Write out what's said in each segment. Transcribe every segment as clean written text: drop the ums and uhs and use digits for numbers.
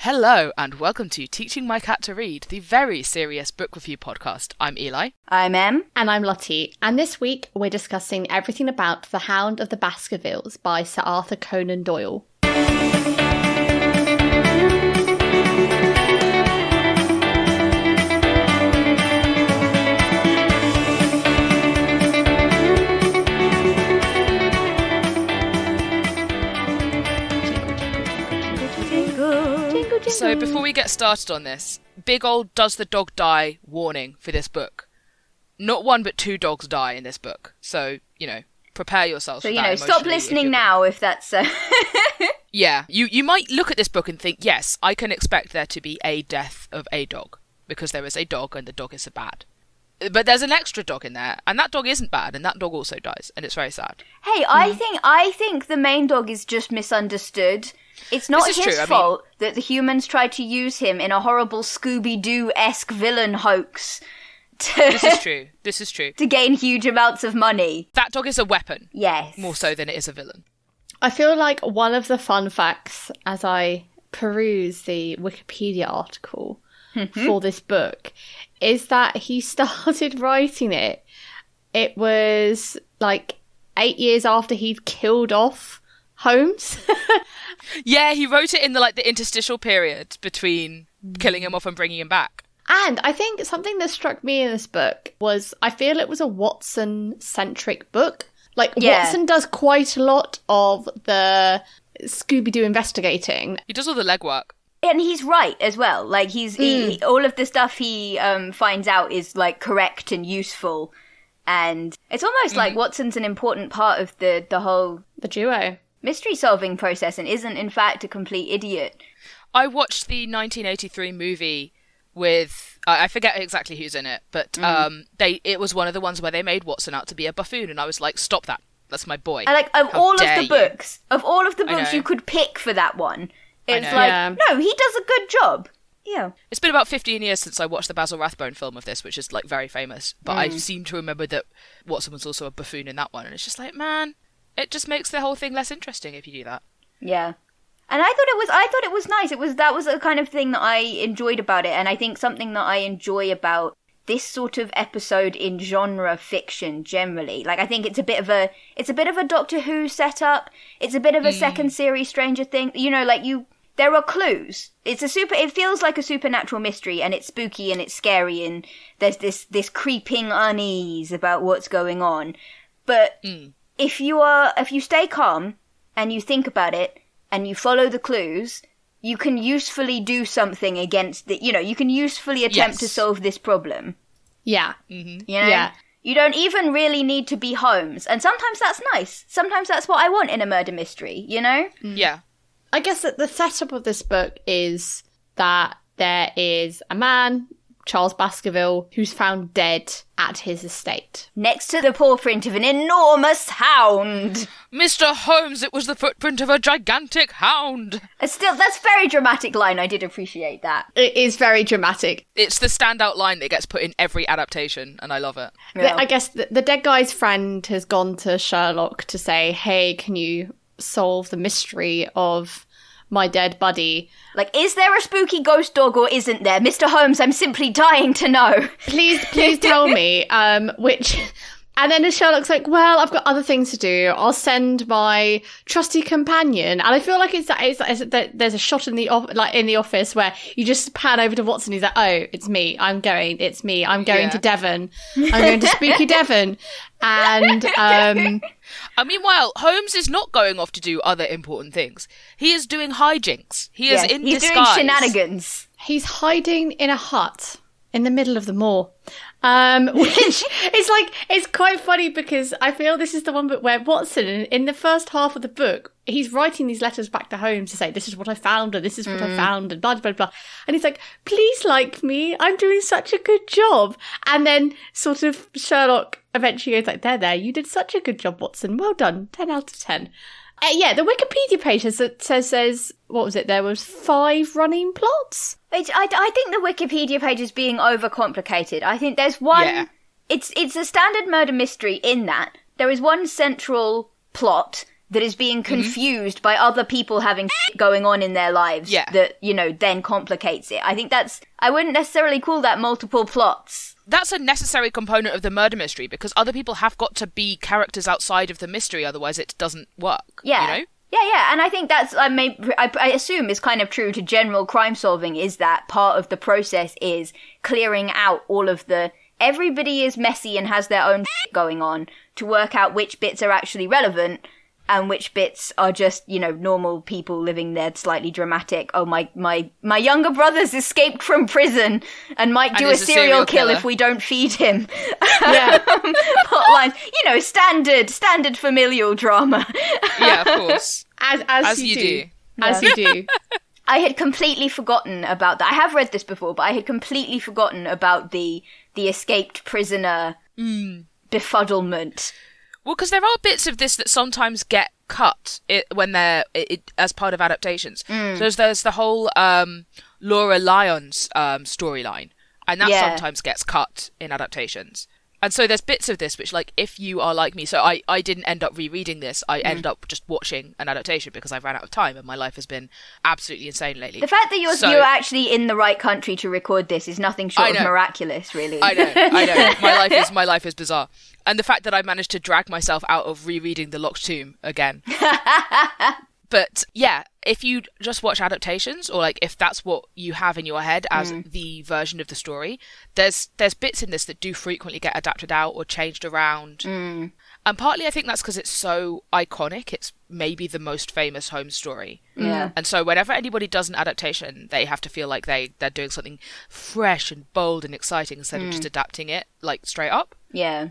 Hello and welcome to Teaching My Cat to Read, the very serious book review podcast. I'm Eli. I'm Em. And I'm Lottie. And this week we're discussing everything about The Hound of the Baskervilles by Sir Arthur Conan Doyle. So before we get started on this, big old does the dog die warning for this book. Not one but two dogs die in this book. So, prepare yourselves for that. So, stop listening now if that's... Yeah, you might look at this book and think, yes, I can expect there to be a death of a dog, because there is a dog and the dog is bad. But there's an extra dog in there, and that dog isn't bad, and that dog also dies, and it's very sad. Hey, I think the main dog is just misunderstood. It's not his fault that the humans tried to use him in a horrible Scooby-Doo-esque villain hoax. This is true. To gain huge amounts of money. That dog is a weapon. Yes. More so than it is a villain. I feel like one of the fun facts as I peruse the Wikipedia article for this book is that he started writing it. It was like 8 years after he'd killed off Holmes. Yeah, he wrote it in the interstitial period between killing him off and bringing him back. And I think something that struck me in this book was I feel it was a Watson-centric book. Watson does quite a lot of the Scooby-Doo investigating. He does all the legwork. And he's right as well. He all of the stuff he finds out is correct and useful. And it's almost like Watson's an important part of the whole... The duo. Mystery solving process and isn't in fact a complete idiot. I watched the 1983 movie with I forget exactly who's in it, but it was one of the ones where they made Watson out to be a buffoon, and I was like, stop that, that's my boy. And of all of the books you could pick for that one, it's no, he does a good job. Yeah. It's been about 15 years since I watched the Basil Rathbone film of this, which is very famous, but I seem to remember that Watson was also a buffoon in that one, and it's just man, it just makes the whole thing less interesting if you do that. Yeah. And I thought it was nice. That was a kind of thing that I enjoyed about it, and I think something that I enjoy about this sort of episode in genre fiction generally. I think it's a bit of a Doctor Who setup. It's a bit of a second series Stranger Things. There are clues. It feels like a supernatural mystery, and it's spooky and it's scary, and there's this creeping unease about what's going on. But if you stay calm and you think about it and you follow the clues, you can usefully do something against you can usefully attempt to solve this problem. Yeah. Mm-hmm. Yeah. You don't even really need to be Holmes. And sometimes that's nice. Sometimes that's what I want in a murder mystery, Yeah. I guess that the setup of this book is that there is a man, Charles Baskerville, who's found dead at his estate. Next to the paw print of an enormous hound. Mr. Holmes, it was the footprint of a gigantic hound. Still, that's a very dramatic line. I did appreciate that. It is very dramatic. It's the standout line that gets put in every adaptation, and I love it. Yeah. I guess the dead guy's friend has gone to Sherlock to say, hey, can you solve the mystery of my dead buddy? Is there a spooky ghost dog or isn't there? Mr. Holmes, I'm simply dying to know. Please tell me. And then Sherlock's like, well, I've got other things to do. I'll send my trusty companion. And I feel like there's a shot in the office where you just pan over to Watson. He's like, oh, it's me. I'm going to Devon. I'm going to spooky Devon. And meanwhile, Holmes is not going off to do other important things. He is doing hijinks. He's doing shenanigans. He's hiding in a hut in the middle of the moor. Which is it's quite funny because I feel this is the one bit where Watson, in the first half of the book, he's writing these letters back to Holmes to say, this is what I found, and this is what I found, and blah, blah, blah. And he's like, please like me, I'm doing such a good job. And then sort of Sherlock eventually goes there, you did such a good job, Watson. Well done, 10 out of 10. The Wikipedia page says, what was it? There was 5 running plots. I think the Wikipedia page is being overcomplicated. I think there's one... Yeah. It's a standard murder mystery in that there is one central plot, that is being confused by other people having shit going on in their lives that, you know, then complicates it. I think I wouldn't necessarily call that multiple plots. That's a necessary component of the murder mystery, because other people have got to be characters outside of the mystery, otherwise it doesn't work. Yeah. You know? Yeah, and I think that's, I assume is kind of true to general crime solving, is that part of the process is clearing out all of everybody is messy and has their own shit going on, to work out which bits are actually relevant and which bits are just, you know, normal people living their slightly dramatic, oh, my younger brother's escaped from prison and might do a serial kill if we don't feed him. Yeah. Plotlines. You know, standard familial drama. Yeah, of course. As you do. As you do. I had completely forgotten about that. I have read this before, but I had completely forgotten about the escaped prisoner befuddlement. Well, because there are bits of this that sometimes get cut when they're as part of adaptations. So there's the whole Laura Lyons storyline, and that sometimes gets cut in adaptations. And so there's bits of this which, like, if you are like me, so I didn't end up rereading this. I ended up just watching an adaptation because I ran out of time and my life has been absolutely insane lately. The fact that you're actually in the right country to record this is nothing short of miraculous, really. I know. My life is bizarre. And the fact that I managed to drag myself out of rereading The Locked Tomb again. But yeah, if you just watch adaptations, or like if that's what you have in your head as the version of the story, there's bits in this that do frequently get adapted out or changed around. And partly I think that's because it's so iconic. It's maybe the most famous Holmes story. Yeah. And so whenever anybody does an adaptation, they have to feel like they're doing something fresh and bold and exciting instead of just adapting it like straight up. Yeah.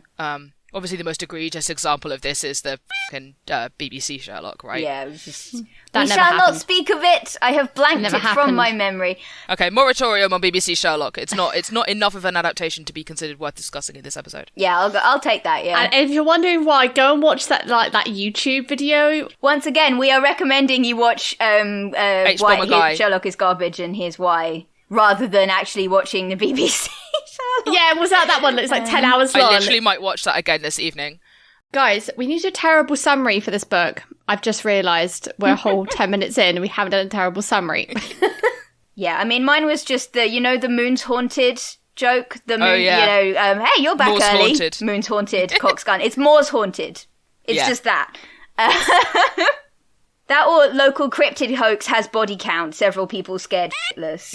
Obviously, the most egregious example of this is the fucking BBC Sherlock, right? Yeah, it was just... That we never shall not happened. speak of it. I have blanked it from my memory. Okay, moratorium on BBC Sherlock. It's not enough of an adaptation to be considered worth discussing in this episode. Yeah, I'll take that, yeah. And if you're wondering why, go and watch that YouTube video. Once again, we are recommending you watch why Sherlock is garbage and here's why, rather than actually watching the BBC Sherlock. Yeah, was that one that's like 10 hours long? I literally might watch that again this evening. Guys, we need a terrible summary for this book. I've just realised we're a whole 10 minutes in and we haven't done a terrible summary. Yeah, I mean, mine was just the moon's haunted joke. The moon, hey, you're back Moor's early. Haunted. Moon's haunted, cock's gun. It's Moor's haunted. It's just that. That or local cryptid hoax has body count. Several people scared shitless.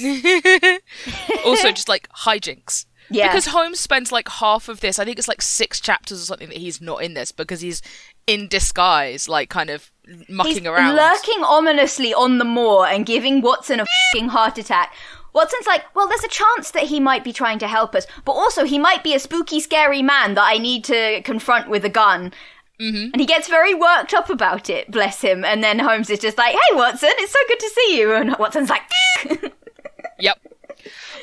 Also, just like hijinks. Yeah. Because Holmes spends like half of this, I think it's like 6 chapters or something that he's not in this because he's in disguise, like kind of mucking around. Lurking ominously on the moor and giving Watson a f***ing heart attack. Watson's like, well, there's a chance that he might be trying to help us, but also he might be a spooky, scary man that I need to confront with a gun. Mm-hmm. And he gets very worked up about it, bless him. And then Holmes is just like, hey, Watson, it's so good to see you. And Watson's like, Yep.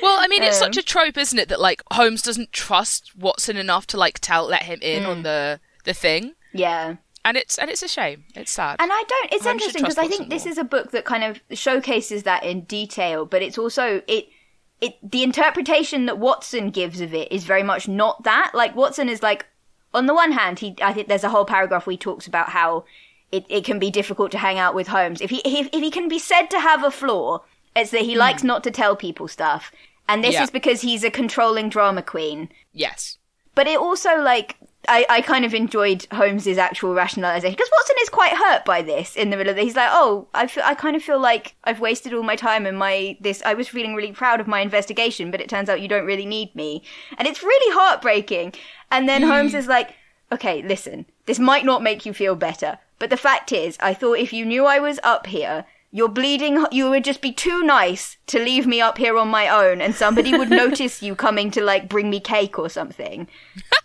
Well, I mean, it's such a trope, isn't it, that, like, Holmes doesn't trust Watson enough to, like, let him in on the thing. Yeah. And it's a shame. It's sad. And it's interesting because I think this is a book that kind of showcases that in detail, but it's also, the interpretation that Watson gives of it is very much not that. Like, Watson is like, on the one hand, I think there's a whole paragraph where he talks about how it can be difficult to hang out with Holmes. If he can be said to have a flaw, it's that he likes not to tell people stuff. And this is because he's a controlling drama queen. Yes. But it also, like, I kind of enjoyed Holmes's actual rationalization. Because Watson is quite hurt by this in the middle of it. He's like, oh, I kind of feel like I've wasted all my time and I was feeling really proud of my investigation, but it turns out you don't really need me. And it's really heartbreaking. And then Holmes is like, okay, listen, this might not make you feel better. But the fact is, I thought if you knew I was up here, you're bleeding, you would just be too nice to leave me up here on my own and somebody would notice you coming to, like, bring me cake or something,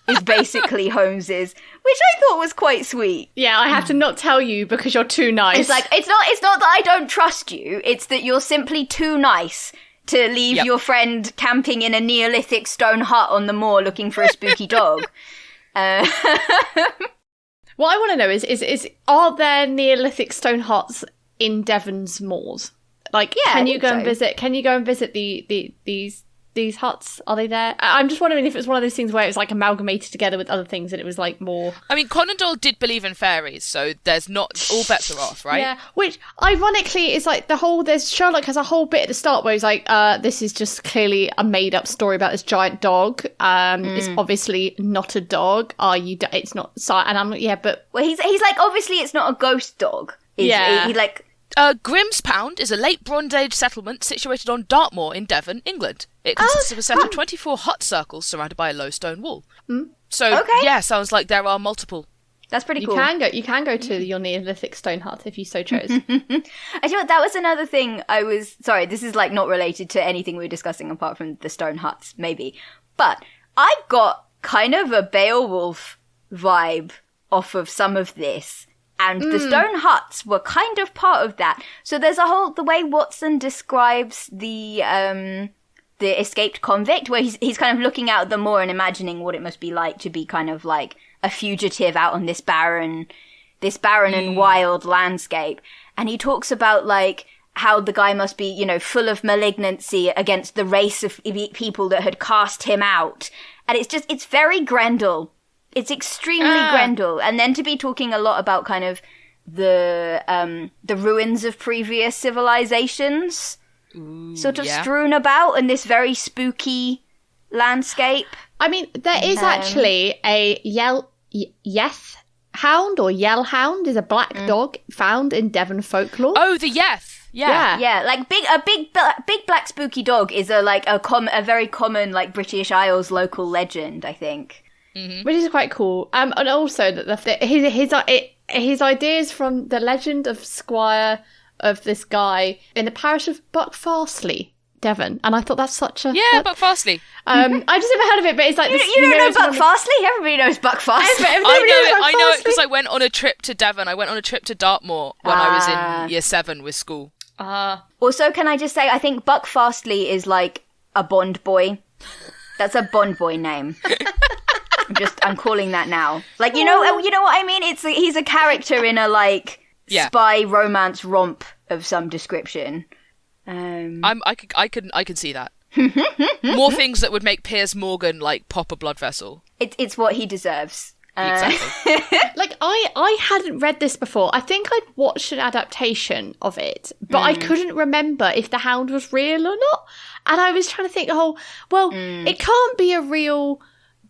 is basically Holmes's, which I thought was quite sweet. Yeah, I have to not tell you because you're too nice. It's like, it's not that I don't trust you, it's that you're simply too nice to leave your friend camping in a Neolithic stone hut on the moor looking for a spooky dog. What I want to know is are there Neolithic stone huts in Devon's moors? Like, can you go and visit? Can you go and visit these these huts? Are they there? I'm just wondering if it's one of those things where it was like amalgamated together with other things and it was like more... I mean, Conan Doyle did believe in fairies, so there's not... all bets are off, right? Yeah, which ironically is like Sherlock has a whole bit at the start where he's like, this is just clearly a made up story about this giant dog. It's obviously not a dog. It's not... And I'm like, yeah, but... Well, he's like, obviously it's not a ghost dog. He like... Grimm's Pound is a late Bronze Age settlement situated on Dartmoor in Devon, England. It consists of a set of 24 hut circles surrounded by a low stone wall. So, yeah, sounds like there are multiple. That's pretty cool. You can go to your Neolithic stone hut if you so chose. Actually, that was another thing sorry, this is like not related to anything we were discussing apart from the stone huts, maybe. But I got kind of a Beowulf vibe off of some of this. And the stone huts were kind of part of that. So there's the way Watson describes the escaped convict, where he's kind of looking out at the moor and imagining what it must be like to be kind of like a fugitive out on this barren and wild landscape. And he talks about like how the guy must be, full of malignancy against the race of people that had cast him out. And it's very Grendel. It's extremely Grendel. And then to be talking a lot about kind of the ruins of previous civilizations sort of strewn about in this very spooky landscape. I mean, there is actually a Yeth Hound or Yell Hound is a black dog found in Devon folklore. Oh, the Yeth. Yeah. Like a big black spooky dog is a very common like British Isles local legend, I think. Which is quite cool. And also that his ideas from the legend of Squire of this guy in the parish of Buckfastleigh, Devon. And I thought that's such a... Yeah, Buckfastleigh. I just never heard of it, but it's like... You don't know Buckfastleigh? Everybody knows Buckfastleigh. I know it because I went on a trip to Devon. I went on a trip to Dartmoor when I was in year 7 with school. Also, can I just say, I think Buckfastleigh is like a Bond boy. That's a Bond boy name. I'm calling that now. Like, you know what I mean? He's a character in a like spy romance romp of some description. I can see that. More things that would make Piers Morgan like pop a blood vessel. It's what he deserves. Exactly. Like I hadn't read this before. I think I'd watched an adaptation of it, but I couldn't remember if the Hound was real or not. And I was trying to think, it can't be a real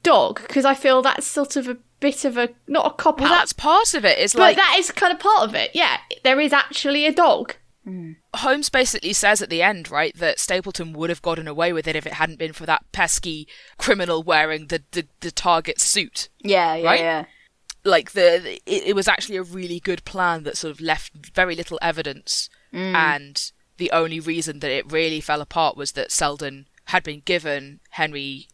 dog, because I feel that's sort of a bit of not a cop-out. Well, that's part of it. But that is kind of part of it. Yeah, there is actually a dog. Holmes basically says at the end, right, that Stapleton would have gotten away with it if it hadn't been for that pesky criminal wearing the target suit. Yeah. Like it was actually a really good plan that sort of left very little evidence, and the only reason that it really fell apart was that Selden had been given Henry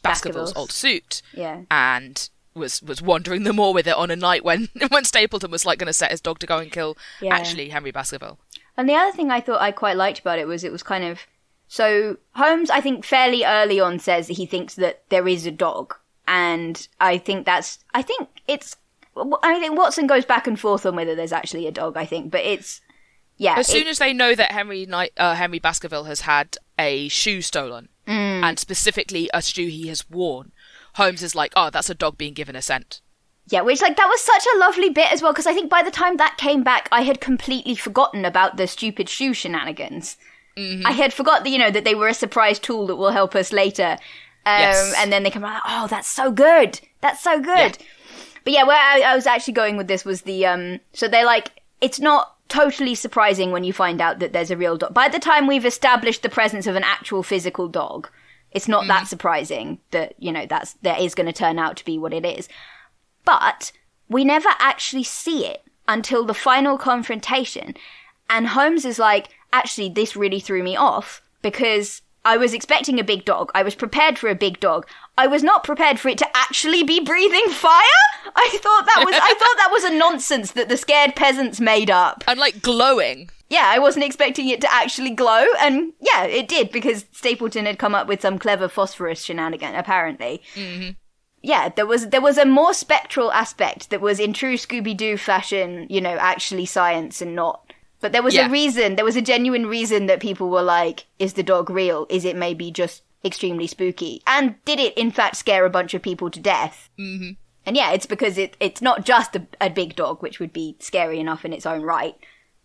Baskerville's old suit, and was wandering the moor with it on a night when Stapleton was like going to set his dog to go and kill actually Henry Baskerville. And the other thing I thought I quite liked about it was kind of, so Holmes, I think fairly early on says that he thinks that there is a dog, and I think Watson goes back and forth on whether there's actually a dog, I think, but it's as soon as they know that Henry Baskerville has had a shoe stolen, and specifically a shoe he has worn, Holmes is like, oh, that's a dog being given a scent. Yeah, which, like, that was such a lovely bit as well, because I think by the time that came back, I had completely forgotten about the stupid shoe shenanigans. I had forgot that, that they were a surprise tool that will help us later. Yes. And then they come around, oh, that's so good. That's so good. Yeah. But yeah, where I was actually going with this was so they're like, it's not totally surprising when you find out that there's a real dog. By the time we've established the presence of an actual physical dog, it's not that surprising that, that is going to turn out to be what it is. But we never actually see it until the final confrontation. And Holmes is like, actually, this really threw me off because I was expecting a big dog. I was prepared for a big dog. I was not prepared for it to actually be breathing fire. I thought that was a nonsense that the scared peasants made up. And like glowing. Yeah, I wasn't expecting it to actually glow. And yeah, it did because Stapleton had come up with some clever phosphorus shenanigan, apparently. Mm-hmm. Yeah, there was a more spectral aspect that was in true Scooby-Doo fashion, actually science and not But there was a reason, there was a genuine reason that people were like, is the dog real? Is it maybe just extremely spooky? And did it, in fact, scare a bunch of people to death? Mm-hmm. And yeah, it's because it's not just a big dog, which would be scary enough in its own right.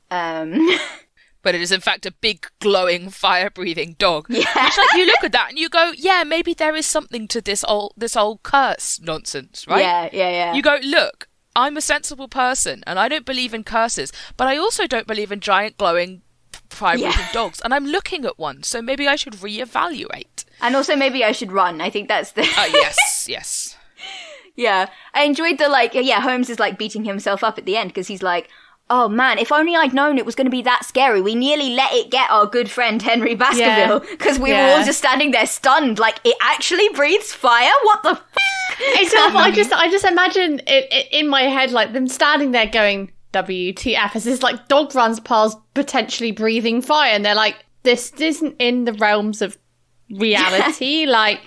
But it is, in fact, a big, glowing, fire-breathing dog. Yeah. Which, like, you look at that and you go, yeah, maybe there is something to this old curse nonsense, right? Yeah. You go, look, I'm a sensible person, and I don't believe in curses, but I also don't believe in giant, glowing, fire-breathing dogs, and I'm looking at one, so maybe I should reevaluate. And also maybe I should run. I think that's the... Yes. Yeah. I enjoyed the, like, Holmes is, like, beating himself up at the end, because he's like, oh man, if only I'd known it was going to be that scary. We nearly let it get our good friend Henry Baskerville, because we were all just standing there stunned, like, it actually breathes fire? What the f***? It's awful. I just imagine it in my head, like, them standing there going, WTF, as this, like, dog runs past potentially breathing fire, and they're like, this isn't in the realms of reality. Like,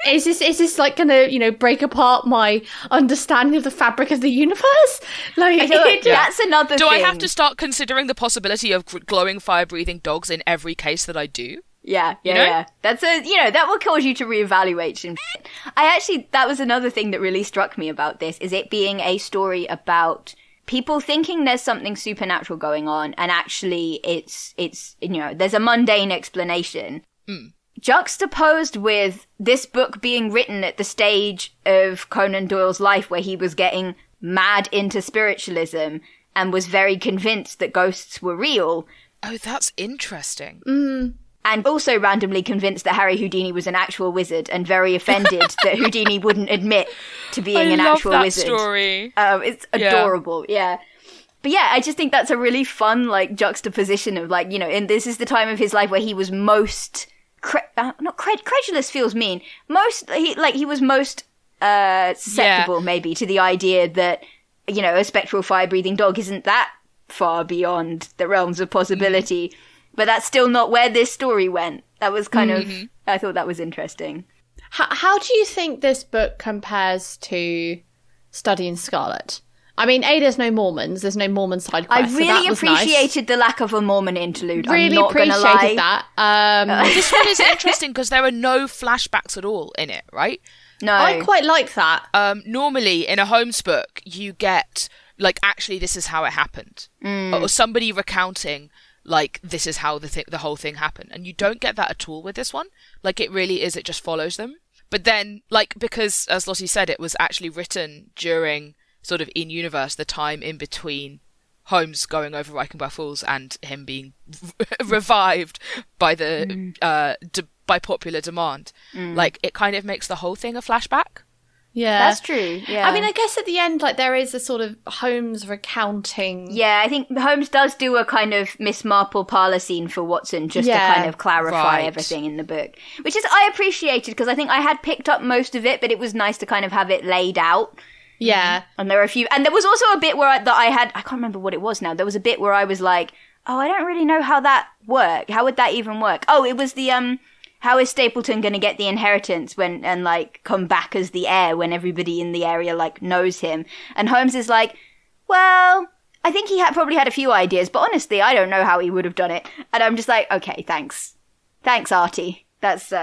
is this like gonna break apart my understanding of the fabric of the universe? Like, I feel like that's another thing. Do I have thing. to start considering the possibility of glowing fire breathing dogs in every case that I do? Yeah. That's that will cause you to reevaluate and shit. That was another thing that really struck me about this, is it being a story about people thinking there's something supernatural going on, and actually it's there's a mundane explanation. Juxtaposed with this book being written at the stage of Conan Doyle's life where he was getting mad into spiritualism and was very convinced that ghosts were real. Oh, that's interesting. And also randomly convinced that Harry Houdini was an actual wizard, and very offended that Houdini wouldn't admit to being an actual wizard. I love that story. It's adorable, yeah. But yeah, I just think that's a really fun, like, juxtaposition of, like, and this is the time of his life where he was most... credulous feels mean. He was most susceptible, maybe, to the idea that, a spectral fire-breathing dog isn't that far beyond the realms of possibility. But that's still not where this story went. That was kind of... I thought that was interesting. How do you think this book compares to Study in Scarlet? I mean, there's no Mormons. There's no Mormon side quest. I really appreciated the lack of a Mormon interlude. Really I'm not appreciated gonna lie. that. This one is interesting because there are no flashbacks at all in it, right? No. I quite like that. Normally, in a Holmes book, you get, like, actually, this is how it happened. Or somebody recounting, like, this is how the whole thing happened. And you don't get that at all with this one. Like, it really is, it just follows them. But then, like, because, as Lottie said, it was actually written during... sort of in universe, the time in between Holmes going over Reichenbach Falls and him being revived by by popular demand. Like, it kind of makes the whole thing a flashback. Yeah, that's true. Yeah, I mean, I guess at the end, like, there is a sort of Holmes recounting. Yeah, I think Holmes does do a kind of Miss Marple parlour scene for Watson, just to kind of clarify everything in the book, which is I appreciated, because I think I had picked up most of it, but it was nice to kind of have it laid out. Yeah. And there are a few, and there was also a bit where I can't remember what it was now. There was a bit where I was like, oh, I don't really know how that worked. How would that even work? Oh, it was the, how is Stapleton going to get the inheritance and like come back as the heir when everybody in the area like knows him? And Holmes is like, well, I think he probably had a few ideas, but honestly, I don't know how he would have done it. And I'm just like, okay, thanks, Artie. That's,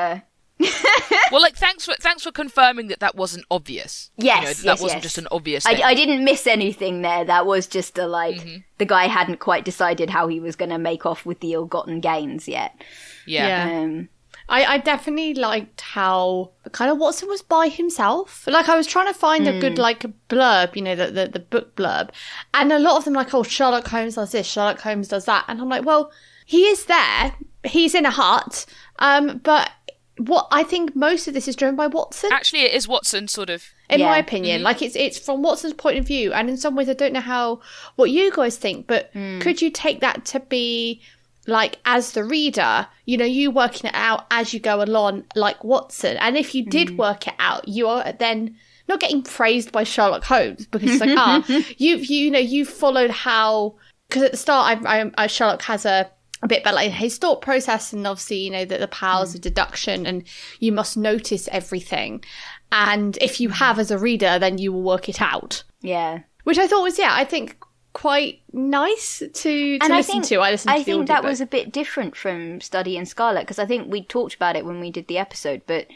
well, like, thanks for confirming that wasn't obvious. Yes, that wasn't just an obvious thing. I didn't miss anything there. That was just the guy hadn't quite decided how he was going to make off with the ill-gotten gains yet. Yeah. I definitely liked how kind of Watson was by himself. Like, I was trying to find a good, like, blurb, the book blurb. And a lot of them like, oh, Sherlock Holmes does this, Sherlock Holmes does that. And I'm like, well, he is there. He's in a hut. But... what I think most of this is driven by Watson. Actually, it is Watson, sort of. In my opinion. Like, it's from Watson's point of view. And in some ways, I don't know what you guys think, but could you take that to be, like, as the reader, you working it out as you go along, like Watson? And if you did work it out, you are then not getting praised by Sherlock Holmes, because it's like, you've followed how... Because at the start, Sherlock has a bit about like his thought process, and obviously the powers of deduction, and you must notice everything, and if you have as a reader, then you will work it out. Yeah, which I thought was I think quite nice to listen to. I think that was a bit different from Study in Scarlet, because I think we talked about it when we did the episode, but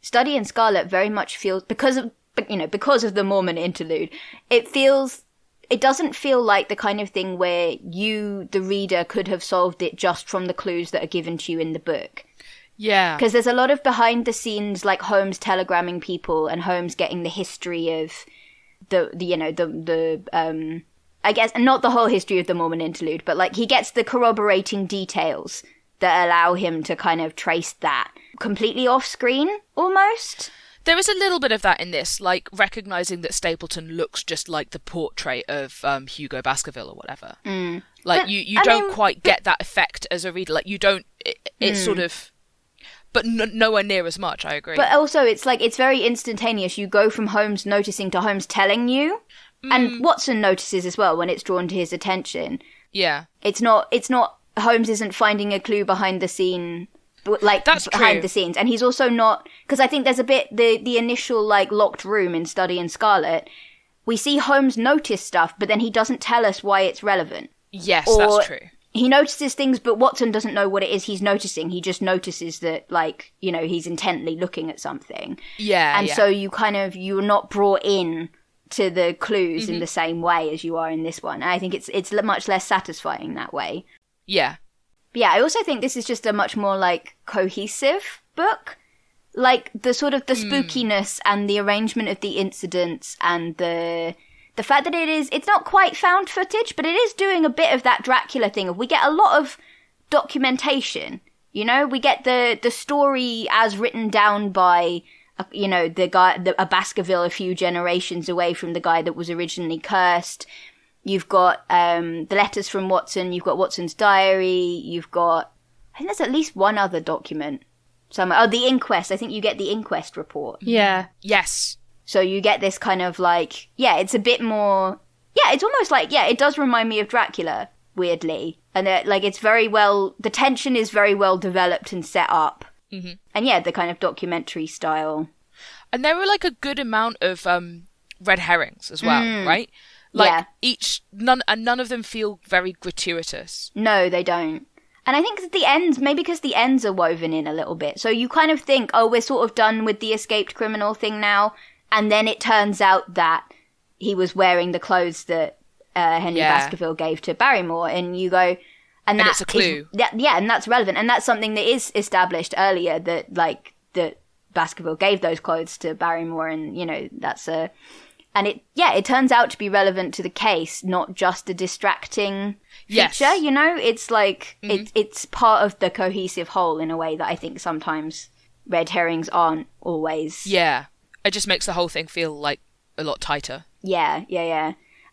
Study in Scarlet very much feels, because of the Mormon interlude, it doesn't feel like the kind of thing where you, the reader, could have solved it just from the clues that are given to you in the book. Yeah. Because there's a lot of behind the scenes, like Holmes telegramming people and Holmes getting the history of I guess, not the whole history of the Mormon interlude, but like he gets the corroborating details that allow him to kind of trace that completely off screen, almost. There is a little bit of that in this, like recognizing that Stapleton looks just like the portrait of Hugo Baskerville or whatever. Like, you don't quite get that effect as a reader. Like, you don't... It's sort of... But nowhere near as much, I agree. But also, it's like, it's very instantaneous. You go from Holmes noticing to Holmes telling you. And Watson notices as well when it's drawn to his attention. Yeah. It's not... Holmes isn't finding a clue behind the scene... Like, that's behind true. the scenes. And he's also not... Because I think there's a bit... The initial, like, locked room in Study in Scarlet, we see Holmes notice stuff, but then he doesn't tell us why it's relevant. Yes, that's true. He notices things, but Watson doesn't know what it is he's noticing. He just notices that, like, you know, he's intently looking at something. Yeah, And so you're not brought in to the clues in the same way as you are in this one. And I think it's much less satisfying that way. Yeah. But yeah, I also think this is just a much more, like, cohesive book. Like, the sort of the spookiness and the arrangement of the incidents and the fact that it's not quite found footage, but it is doing a bit of that Dracula thing of we get a lot of documentation, you know? We get the story as written down by, you know, a Baskerville a few generations away from the guy that was originally cursed. You've got the letters from Watson, you've got Watson's diary, you've got... I think there's at least one other document somewhere. Oh, the inquest. I think you get the inquest report. Yeah. Yes. So you get this kind of like... Yeah, it's a bit more... Yeah, it's almost like... Yeah, it does remind me of Dracula, weirdly. And like it's very well... The tension is very well developed and set up. Mm-hmm. And yeah, the kind of documentary style. And there were like a good amount of red herrings as well, right? Like none of them feel very gratuitous. No, they don't. And I think the ends, maybe because the ends are woven in a little bit. So you kind of think, oh, we're sort of done with the escaped criminal thing now. And then it turns out that he was wearing the clothes that Henry Baskerville gave to Barrymore. And you go... And it's a clue. And that's relevant. And that's something that is established earlier, that Baskerville gave those clothes to Barrymore. And, you know, that's a... And it turns out to be relevant to the case, not just a distracting feature, you know? It's like, it's part of the cohesive whole in a way that I think sometimes red herrings aren't always. Yeah. It just makes the whole thing feel, like, a lot tighter. Yeah.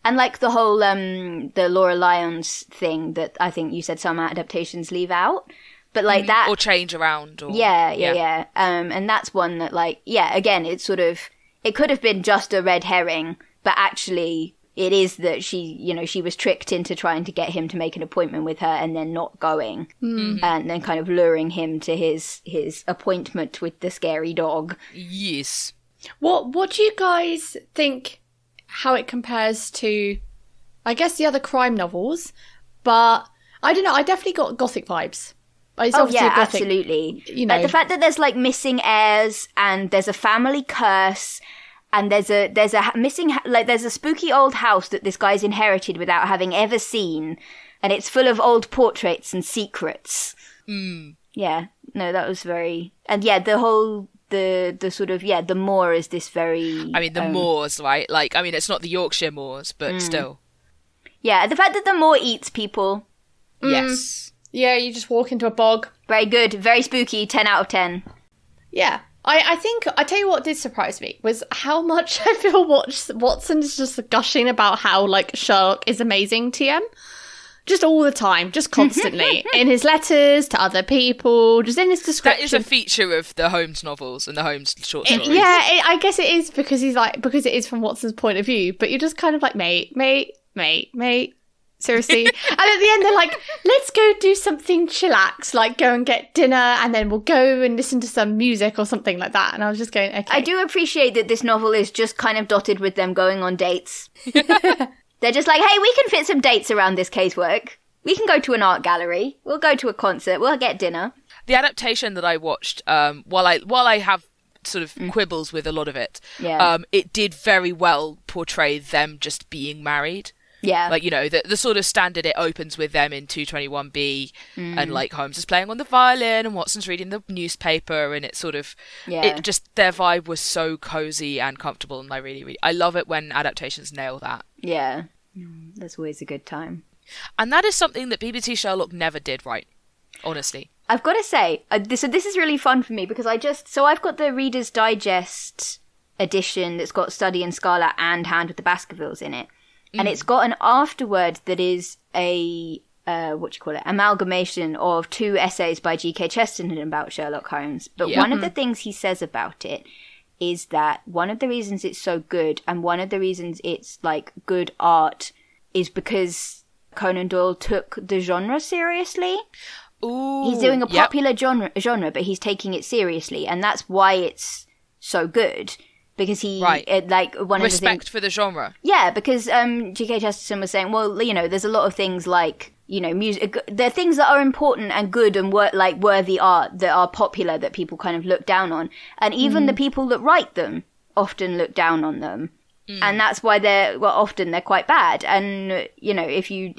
And, like, the whole, the Laura Lyons thing that I think you said some adaptations leave out. But, like, that... Or change around. Or, yeah. And that's one that, like, again, it's sort of... It could have been just a red herring, but actually it is that she was tricked into trying to get him to make an appointment with her and then not going. Mm-hmm. And then kind of luring him to his appointment with the scary dog. Yes. What do you guys think how it compares to, I guess, the other crime novels? But I don't know, I definitely got Gothic vibes. It's obviously a Gothic, absolutely. You know, like the fact that there's like missing heirs and there's a family curse and there's a missing, like there's a spooky old house that this guy's inherited without having ever seen, and it's full of old portraits and secrets. Yeah, no, that was very, and yeah, the whole the sort of the Moor is this very. I mean the Moors, right? Like, I mean, it's not the Yorkshire Moors, but still. Yeah, the fact that the Moor eats people. Yes. Yeah, you just walk into a bog. Very good. Very spooky. 10 out of 10. Yeah. I think, I tell you what did surprise me was how much I feel Watson's just gushing about how, like, Sherlock is amazing TM. Just all the time. Just constantly. In his letters to other people. Just in his description. That is a feature of the Holmes novels and the Holmes short stories. I guess it is because because it is from Watson's point of view. But you're just kind of like, mate. Seriously. And at the end, they're like, let's go do something chillax, like go and get dinner, and then we'll go and listen to some music or something like that. And I was just going, okay. I do appreciate that this novel is just kind of dotted with them going on dates. They're just like, hey, we can fit some dates around this casework. We can go to an art gallery. We'll go to a concert. We'll get dinner. The adaptation that I watched, while I have sort of quibbles with a lot of it, it did very well portray them just being married. Yeah. Like, you know, the sort of standard, it opens with them in 221B and like Holmes is playing on the violin and Watson's reading the newspaper, and it's sort of, it just, their vibe was so cozy and comfortable, and I love it when adaptations nail that. Yeah. That's always a good time. And that is something that BBC Sherlock never did right, honestly. I've got to say, this is really fun for me because I've got the Reader's Digest edition that's got Study in Scarlet and Hound with the Baskervilles in it. And it's got an afterword that is a, amalgamation of 2 essays by G.K. Chesterton about Sherlock Holmes. But one of the things he says about it is that one of the reasons it's so good and one of the reasons it's, like, good art is because Conan Doyle took the genre seriously. Ooh, he's doing a popular genre, but he's taking it seriously. And that's why it's so good. Because he, one of the things... Respect for the genre. Yeah, because G.K. Chesterton was saying, well, you know, there's a lot of things like, you know, music... There are things that are important and good and worthy art that are popular that people kind of look down on. And even the people that write them often look down on them. And that's why often they're quite bad. And, you know, if you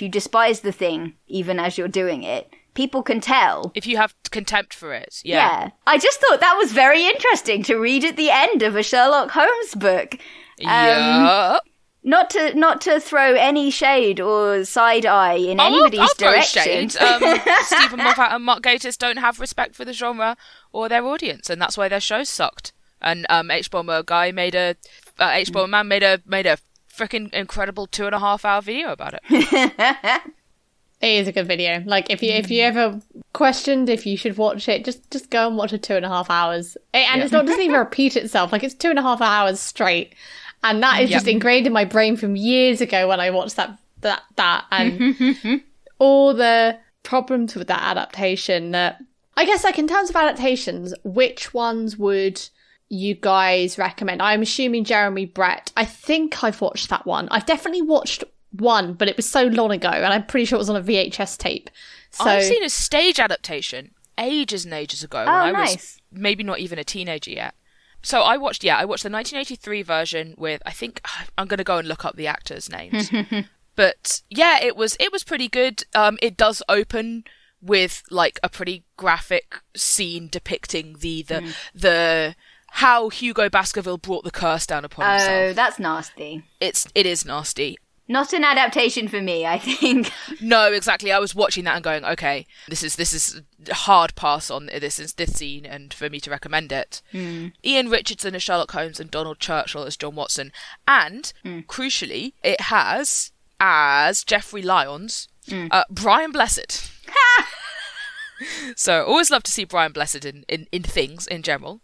despise the thing, even as you're doing it... People can tell. If you have contempt for it, yeah. I just thought that was very interesting to read at the end of a Sherlock Holmes book. Not to throw any shade or side eye in anybody's direction. Stephen Moffat and Mark Gatiss don't have respect for the genre or their audience, and that's why their shows sucked. And H-Bomber made a freaking incredible 2.5-hour video about it. It is a good video. Like, if you ever questioned if you should watch it, just go and watch it 2.5 hours. It doesn't even repeat itself. Like, it's 2.5 hours straight. And that is just ingrained in my brain from years ago when I watched that and all the problems with that adaptation. I guess, like, in terms of adaptations, which ones would you guys recommend? I'm assuming Jeremy Brett. I think I've watched that one. I've definitely watched one, but it was so long ago, and I'm pretty sure it was on a VHS tape. So I've seen a stage adaptation ages and ages ago when I was maybe not even a teenager yet. So I watched the 1983 version with, I think, I'm going to go and look up the actors' names. But yeah, it was pretty good. It does open with like a pretty graphic scene depicting the how Hugo Baskerville brought the curse down upon himself. Oh, that's nasty. It is nasty. Not an adaptation for me, I think. No, exactly. I was watching that and going, okay, this is a hard pass on this scene, and for me to recommend it. Ian Richardson as Sherlock Holmes and Donald Churchill as John Watson. And, crucially, it has, as Geoffrey Lyons, Brian Blessed. So, always love to see Brian Blessed in things in general.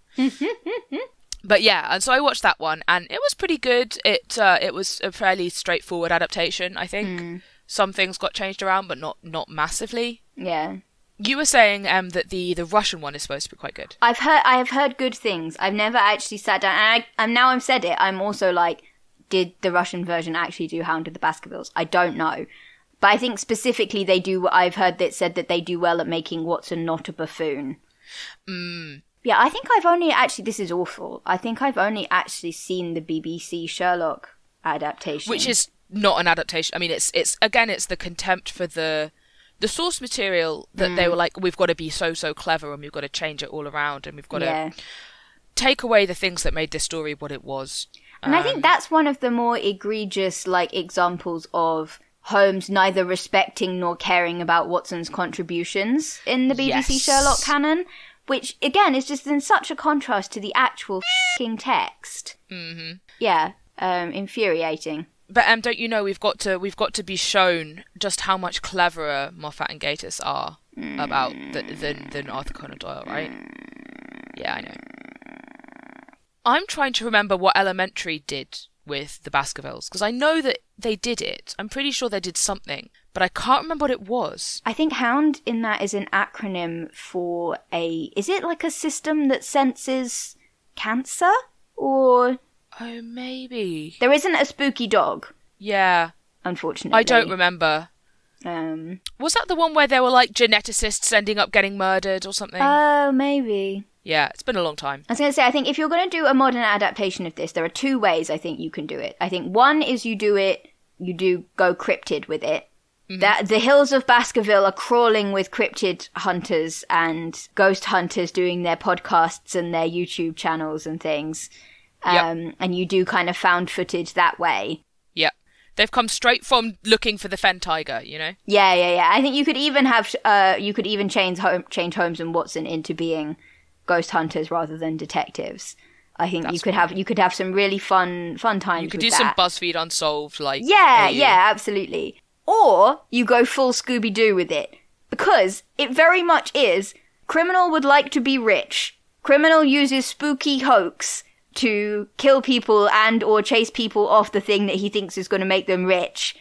But yeah, and so I watched that one, and it was pretty good. It was a fairly straightforward adaptation, I think. Some things got changed around, but not massively. Yeah. You were saying that the Russian one is supposed to be quite good. I have heard good things. I've never actually sat down, and now I've said it, I'm also like, did the Russian version actually do Hound of the Baskervilles? I don't know. But I think specifically they do, I've heard that said that they do well at making Watson not a buffoon. Yeah, I think I've only actually, this is awful, I think I've only actually seen the BBC Sherlock adaptation. Which is not an adaptation. I mean, it's the contempt for the source material that they were like, we've got to be so clever and we've got to change it all around and we've got to take away the things that made this story what it was. And I think that's one of the more egregious, like, examples of Holmes neither respecting nor caring about Watson's contributions in the BBC Sherlock canon. Which, again, is just in such a contrast to the actual f***ing text. Yeah, infuriating. But don't you know, we've got to be shown just how much cleverer Moffat and Gatiss are about than Arthur Conan Doyle, right? Yeah, I know. I'm trying to remember what Elementary did with the Baskervilles, because I know that they did it. I'm pretty sure they did something, but I can't remember what it was. I think Hound in that is an acronym for is it like a system that senses cancer? Or... Oh, maybe. There isn't a spooky dog. Yeah. Unfortunately. I don't remember. Was that the one where there were like geneticists ending up getting murdered or something? Oh, maybe. Yeah, it's been a long time. I was going to say, I think if you're going to do a modern adaptation of this, there are two ways I think you can do it. I think one is you do go cryptid with it. That the hills of Baskerville are crawling with cryptid hunters and ghost hunters doing their podcasts and their YouTube channels and things. And you do kind of found footage that way. Yep. They've come straight from looking for the fen tiger, you know? Yeah. I think you could even have, change Holmes and Watson into being ghost hunters rather than detectives. I think you could have some really fun times. You could with do that. some BuzzFeed Unsolved, like. Yeah, absolutely. Or you go full Scooby-Doo with it. Because it very much is, criminal would like to be rich. Criminal uses spooky hoax to kill people and or chase people off the thing that he thinks is going to make them rich,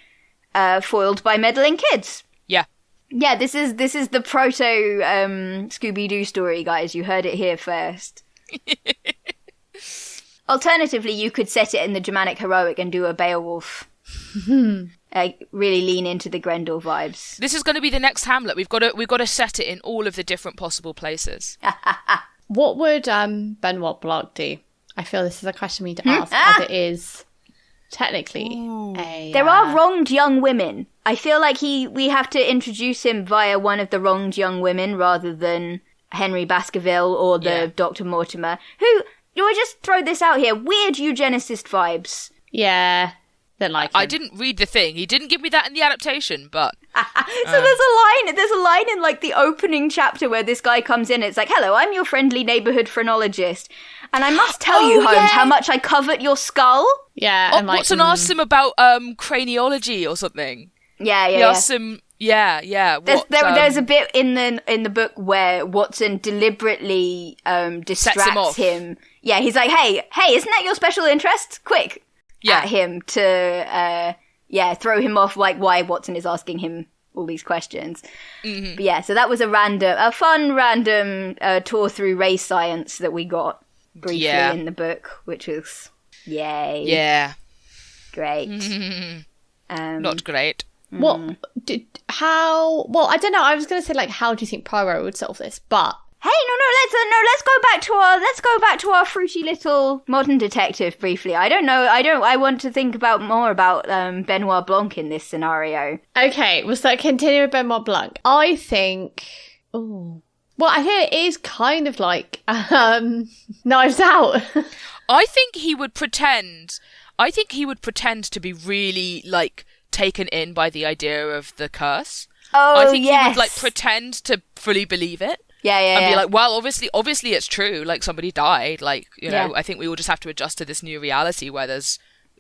foiled by meddling kids. Yeah. Yeah, this is the proto Scooby-Doo story, guys. You heard it here first. Alternatively, you could set it in the Germanic heroic and do a Beowulf. Really lean into the Grendel vibes. This is going to be the next Hamlet. We've got to set it in all of the different possible places. What would Benoit Blanc do? I feel this is a question we need to ask, as it is technically There are wronged young women. I feel like we have to introduce him via one of the wronged young women rather than Henry Baskerville or the Dr. Mortimer, who, I just throw this out here, weird eugenicist vibes. Yeah. Don't like him. I didn't read the thing. He didn't give me that in the adaptation, but... So there's a line in like the opening chapter where this guy comes in. It's like, hello, I'm your friendly neighborhood phrenologist. And I must tell you, Holmes, how much I covet your skull. Yeah. And Watson asked him about craniology or something. Yeah. He asked him, There's a bit in the book where Watson deliberately distracts him. Yeah, he's like, hey, isn't that your special interest? Quick. At him to, throw him off, like, why Watson is asking him all these questions. Mm-hmm. But yeah, so that was a fun random tour through race science that we got briefly in the book, which was, yay. Yeah. Great. Not great. I don't know, I was going to say, like, how do you think Poirot would solve this, but... Hey, let's go back to our fruity little modern detective briefly. I want to think more about Benoit Blanc in this scenario. Okay, we'll start continue with Benoit Blanc. I think I hear it is kind of like Knives Out. I think he would pretend to be really like taken in by the idea of the curse. Oh, I think he would like pretend to fully believe it. Yeah. And be like, well, obviously it's true. Like, somebody died. Like, you know, I think we all just have to adjust to this new reality where the curse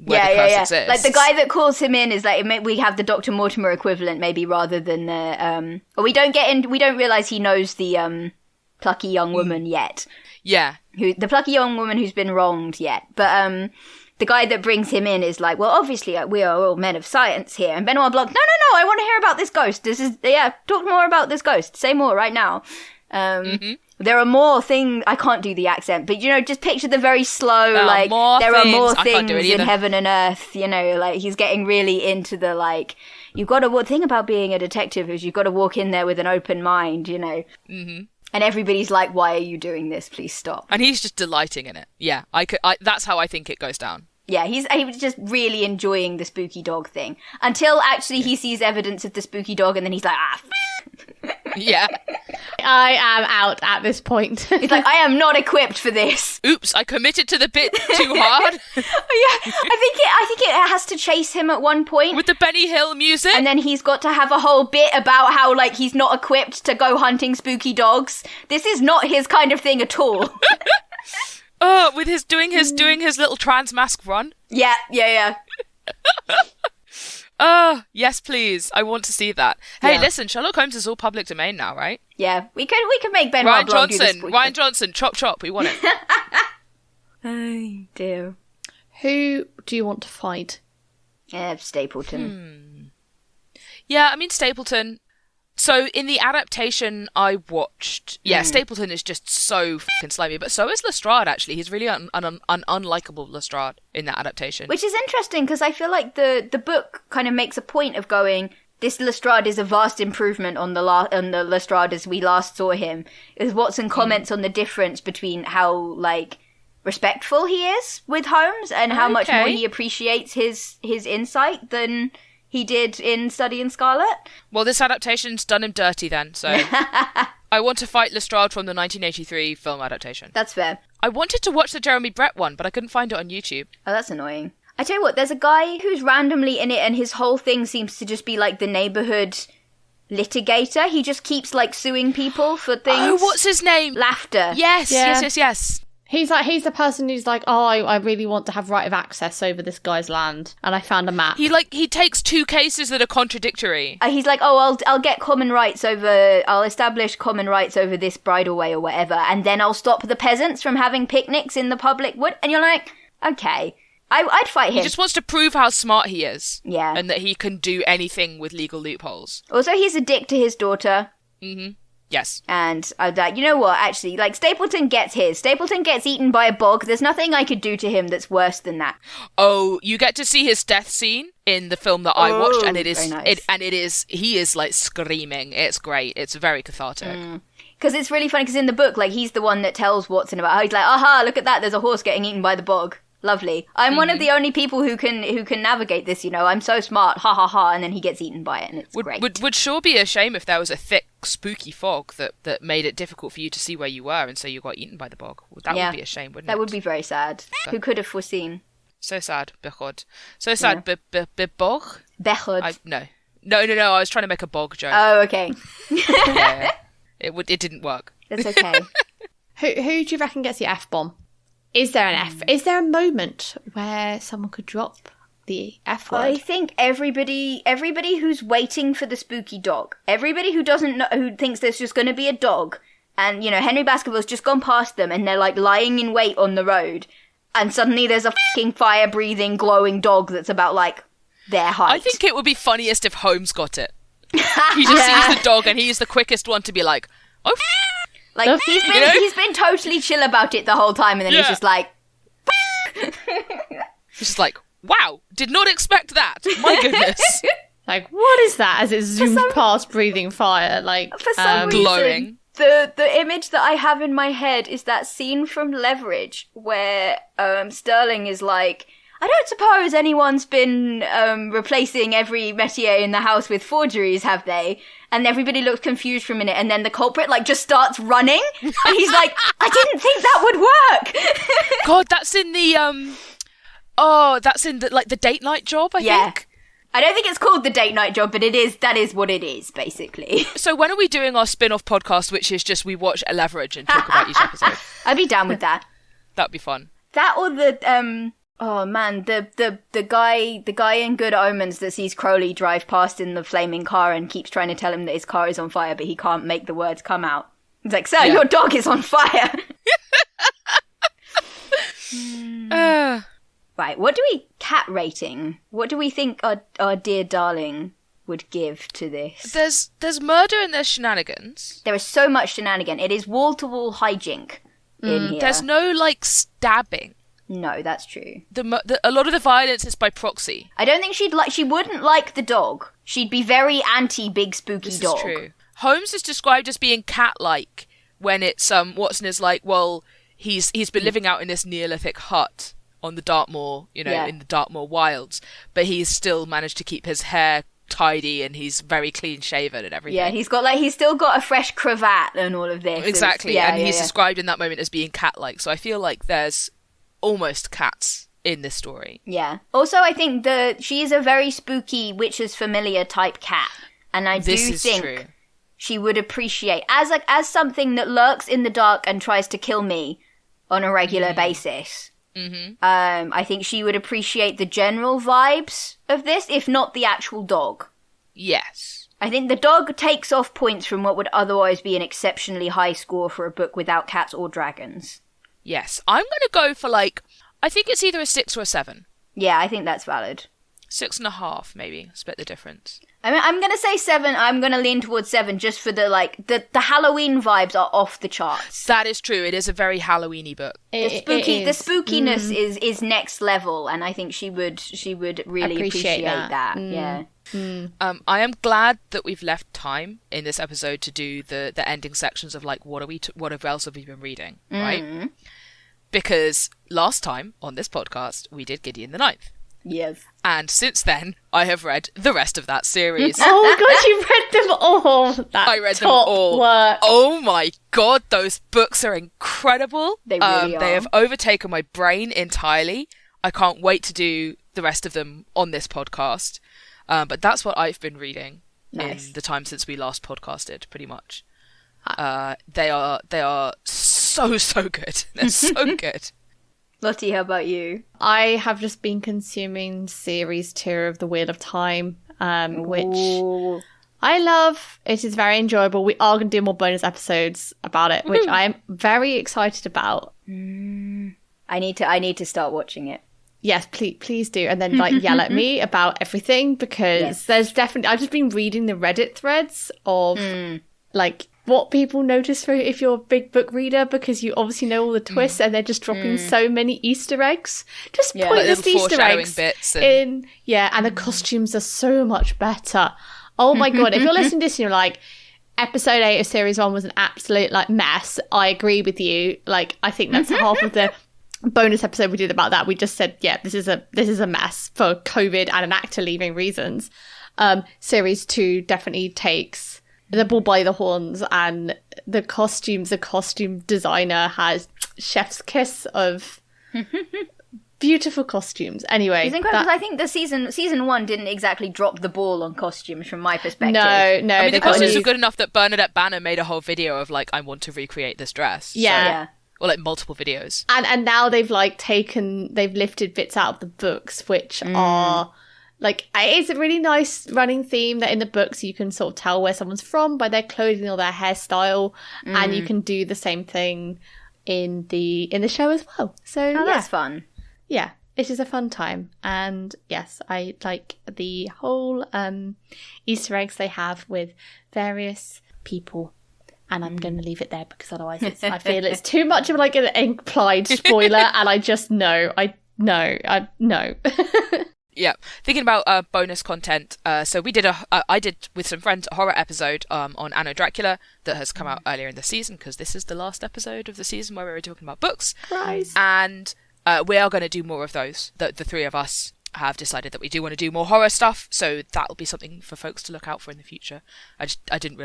exists. Like, the guy that calls him in is like, we have the Dr. Mortimer equivalent, maybe, rather than the, we don't realize he knows the, plucky young woman yet. Yeah. The plucky young woman who's been wronged yet. But, the guy that brings him in is like, well, obviously we are all men of science here. And Benoit Blanc, no, I want to hear about this ghost. Talk more about this ghost. Say more right now. There are more things, I can't do the accent, but just picture the very slow, there are more things in heaven and earth, like he's getting really into the, like, the thing about being a detective is you've got to walk in there with an open mind, And everybody's like, why are you doing this? Please stop. And he's just delighting in it. Yeah, that's how I think it goes down. Yeah, he was just really enjoying the spooky dog thing. Until actually he sees evidence of the spooky dog and then he's like, Yeah. I am out at this point. He's like, I am not equipped for this. Oops, I committed to the bit too hard. I think it has to chase him at one point. With the Benny Hill music. And then he's got to have a whole bit about how, like, he's not equipped to go hunting spooky dogs. This is not his kind of thing at all. Oh, with his doing his little trans mask run. Yeah. Oh, yes, please. I want to see that. Hey, listen, Sherlock Holmes is all public domain now, right? Yeah, we could make Benoit Blanc do this. Ryan Johnson, chop, we want it. Oh, dear. Who do you want to fight? Stapleton. Yeah, I mean, Stapleton So in the adaptation I watched, Stapleton is just so fucking slimy, but so is Lestrade, actually. He's really an unlikable Lestrade in that adaptation. Which is interesting, because I feel like the book kind of makes a point of going, this Lestrade is a vast improvement on the Lestrade as we last saw him. Is Watson comments on the difference between how, like, respectful he is with Holmes and how much more he appreciates his insight than he did in Study in Scarlet. Well, this adaptation's done him dirty then, so... I want to fight Lestrade from the 1983 film adaptation. That's fair. I wanted to watch the Jeremy Brett one, but I couldn't find it on YouTube. Oh, that's annoying. I tell you what, there's a guy who's randomly in it and his whole thing seems to just be like the neighborhood litigator. He just keeps like suing people for things. Oh, what's his name? Laughter. Yes. He's the person who's like, oh, I really want to have right of access over this guy's land, and I found a map. He takes two cases that are contradictory. He's like, oh, I'll get common rights over, I'll establish common rights over this bridleway or whatever, and then I'll stop the peasants from having picnics in the public wood. And you're like, okay, I'd fight him. He just wants to prove how smart he is. Yeah. And that he can do anything with legal loopholes. Also, he's a dick to his daughter. Mm-hmm. Yes. And I was like, you know what, actually, like, Stapleton gets his. Stapleton gets eaten by a bog. There's nothing I could do to him that's worse than that. Oh, you get to see his death scene in the film that I watched, and it is, very nice. he is, like, screaming. It's great. It's very cathartic. Because it's really funny, because in the book, like, he's the one that tells Watson about how he's like, aha, look at that, there's a horse getting eaten by the bog. Lovely. I'm one of the only people who can navigate this, you know. I'm so smart, ha ha ha, and then he gets eaten by it, and it's great. Would sure be a shame if there was a thick, spooky fog that made it difficult for you to see where you were, and so you got eaten by the bog. That would be a shame, wouldn't it? That would be very sad. Who could have foreseen? So sad, Bechod. So sad, bog? Bechod. No, I was trying to make a bog joke. Oh, okay. Yeah. It didn't work. That's okay. Who do you reckon gets the F-bomb? Is there an F? Is there a moment where someone could drop the F word? I think everybody who's waiting for the spooky dog, everybody who doesn't know, who thinks there's just going to be a dog, and, you know, Henry Baskerville's just gone past them, and they're, like, lying in wait on the road, and suddenly there's a fucking fire-breathing, glowing dog that's about, like, their height. I think it would be funniest if Holmes got it. He just sees the dog, and he's the quickest one to be like, oh, like, he's been totally chill about it the whole time, and then he's just like... He's just like, wow, did not expect that. My goodness. Like, what is that? As it zooms past breathing fire, like... For some reason, glowing. The image that I have in my head is that scene from Leverage, where Sterling is like... I don't suppose anyone's been replacing every métier in the house with forgeries, have they? And everybody looks confused for a minute, and then the culprit, like, just starts running. And he's like, I didn't think that would work! God, that's in the, that's in the, like, the date night job, I think? I don't think it's called the date night job, but that is what it is, basically. So when are we doing our spin-off podcast, which is just we watch a Leverage and talk about each episode? I'd be down with that. That'd be fun. That or the, oh man, the guy in Good Omens that sees Crowley drive past in the flaming car and keeps trying to tell him that his car is on fire, but he can't make the words come out. He's like, sir, your dog is on fire. Right, cat rating? What do we think our dear darling would give to this? There's murder and there's shenanigans. There is so much shenanigan. It is wall-to-wall hijink in here. There's no, like, stabbing. No, that's true. A lot of the violence is by proxy. I don't think she wouldn't like the dog. She'd be very anti-big spooky dog. This is true. Holmes is described as being cat-like when it's, Watson is like, well, he's been living out in this Neolithic hut on the Dartmoor, in the Dartmoor wilds, but he's still managed to keep his hair tidy and he's very clean shaven and everything. Yeah, he's still got a fresh cravat and all of this. Exactly, he's described in that moment as being cat-like, so I feel like there's almost cats in this story. Yeah. Also, I think she is a very spooky Witch's Familiar type cat, and I do think true. She would appreciate as something that lurks in the dark and tries to kill me on a regular basis. Mm-hmm. I think she would appreciate the general vibes of this, if not the actual dog. Yes. I think the dog takes off points from what would otherwise be an exceptionally high score for a book without cats or dragons. Yes, I'm going to go for, like, I think it's either a 6 or a 7. Yeah, I think that's valid. 6.5, maybe. Split the difference. I mean, I'm gonna say 7. I'm gonna lean towards 7 just for the Halloween vibes are off the charts. That is true. It is a very Halloweeny book. The spookiness is next level, and I think she would really appreciate that. Yeah. I am glad that we've left time in this episode to do the ending sections of like what else have we been reading, right? Because last time on this podcast we did Gideon the Ninth. Yes. And since then, I have read the rest of that series. Oh god, you read them all! I read them all. Work. Oh my god, those books are incredible. They really are. They have overtaken my brain entirely. I can't wait to do the rest of them on this podcast. But that's what I've been reading in the time since we last podcasted, pretty much. They are so good. They're so good. Lottie, how about you? I have just been consuming series 2 of The Wheel of Time, which I love. It is very enjoyable. We are going to do more bonus episodes about it, which I am very excited about. I need to start watching it. Yes, please do. And then yell at me about everything, because there's definitely... I've just been reading the Reddit threads of what people notice for if you're a big book reader, because you obviously know all the twists and they're just dropping so many Easter eggs. Just pointless Easter eggs bits and the costumes are so much better. Oh my god, if you're listening to this and you're like, episode 8 of series 1 was an absolute mess, I agree with you. I think that's half of the bonus episode we did about that. We just said, this is a mess for COVID and an actor leaving reasons. Series 2 definitely takes the bull by the horns, and the costume designer has chef's kiss of beautiful costumes. Anyway, it's incredible. I think the season 1 didn't exactly drop the ball on costumes from my perspective. No. I mean, the costumes are good enough that Bernadette Banner made a whole video of I want to recreate this dress. Yeah. Or multiple videos. And now they've lifted bits out of the books, which are it's a really nice running theme that in the books you can sort of tell where someone's from by their clothing or their hairstyle, and you can do the same thing in the show as well. So that's fun. Yeah, it is a fun time, and yes, I like the whole Easter eggs they have with various people. And I'm going to leave it there because otherwise I feel it's too much of an implied spoiler, and I just know. I know. Yeah, thinking about bonus content. So we did I did with some friends a horror episode on Anno Dracula that has come out earlier in the season, because this is the last episode of the season where we were talking about books. Christ. And we are going to do more of those. The three of us have decided that we do want to do more horror stuff, so that'll be something for folks to look out for in the future. I didn't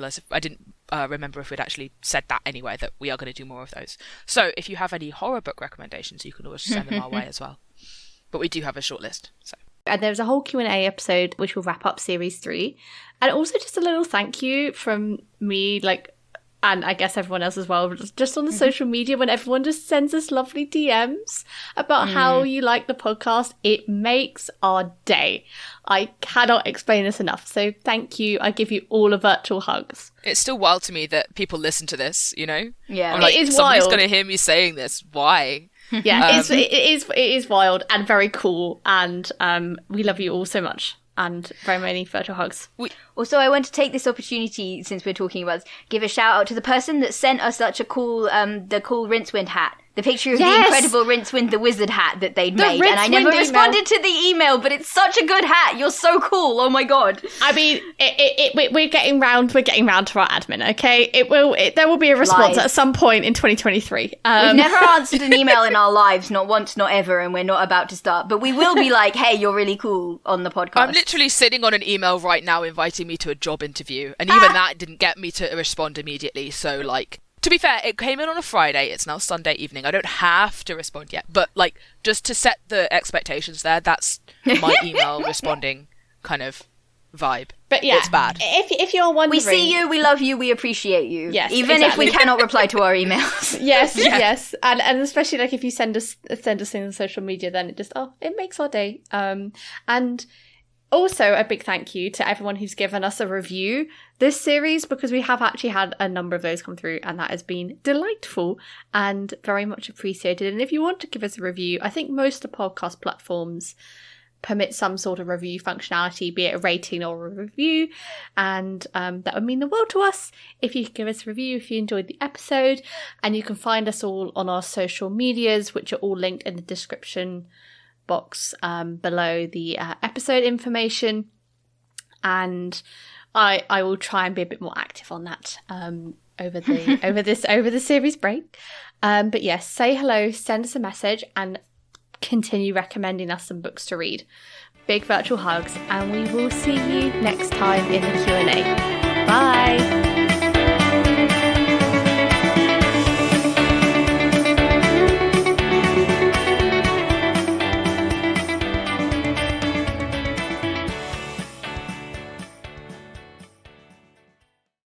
remember if we'd actually said that anyway, that we are going to do more of those. So if you have any horror book recommendations, you can always send them our way as well. But we do have a short list. So. And there's a whole Q&A episode which will wrap up series 3, and also just a little thank you from me, and I guess everyone else as well, just on the social media, when everyone just sends us lovely DMs about how you like the podcast. It makes our day. I cannot explain this enough. So thank you. I give you all a virtual hugs. It's still wild to me that people listen to this, you know? Yeah. I'm it is somebody's wild. going to hear me saying this. Why? Yeah, it is wild and very cool, and we love you all so much. And very many virtual hugs. Also, I want to take this opportunity, since we're talking about this, give a shout out to the person that sent us such a cool, the cool Rincewind hat. The picture of the incredible Rincewind the Wizard hat that they'd made. And I never responded to the email, but it's such a good hat. You're so cool. Oh my god. I mean, we're getting round to our admin, okay? There will be a response at some point in 2023. We've never answered an email in our lives, not once, not ever, and we're not about to start. But we will be like, hey, you're really cool on the podcast. I'm literally sitting on an email right now inviting me to a job interview, and even that didn't get me to respond immediately, so to be fair, it came in on a Friday. It's now Sunday evening. I don't have to respond yet. But, just to set the expectations there, that's my email responding kind of vibe. But yeah, it's bad. If you're wondering... We see you, we love you, we appreciate you. Yes, even if we cannot reply to our emails. Yes. And especially, if you send us things on social media, then it makes our day. And... also, a big thank you to everyone who's given us a review this series, because we have actually had a number of those come through, and that has been delightful and very much appreciated. And if you want to give us a review, I think most of the podcast platforms permit some sort of review functionality, be it a rating or a review, and that would mean the world to us if you could give us a review if you enjoyed the episode. And you can find us all on our social medias, which are all linked in the description box below the episode information, and I will try and be a bit more active on that over the series break. But yes, say hello, send us a message, and continue recommending us some books to read. Big virtual hugs, and we will see you next time in the Q&A. Bye!